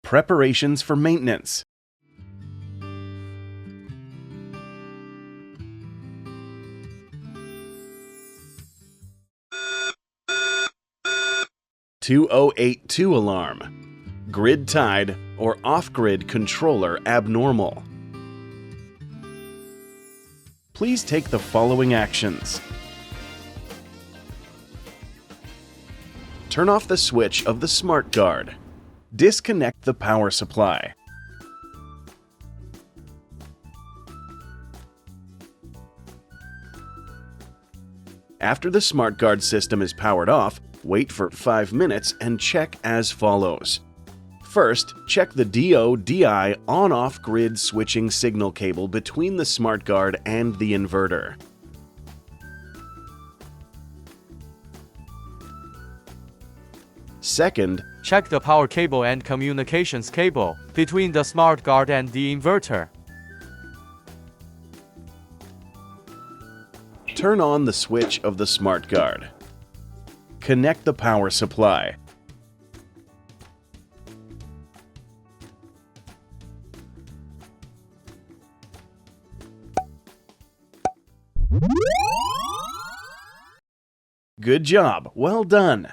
Preparations for maintenance. (2082) alarm. Grid tied or off-grid controller abnormal. Please take the following actions. Turn off the switch of the SmartGuard. Disconnect the power supply. After the SmartGuard system is powered off, wait for 5 minutes and check as follows. First, check the DO/DI on-off grid switching signal cable between the SmartGuard and the inverter. Second, Check the power cable and communications cable between the SmartGuard and the inverter. turn on the switch of the SmartGuard. Connect the power supply. Good job! Well done!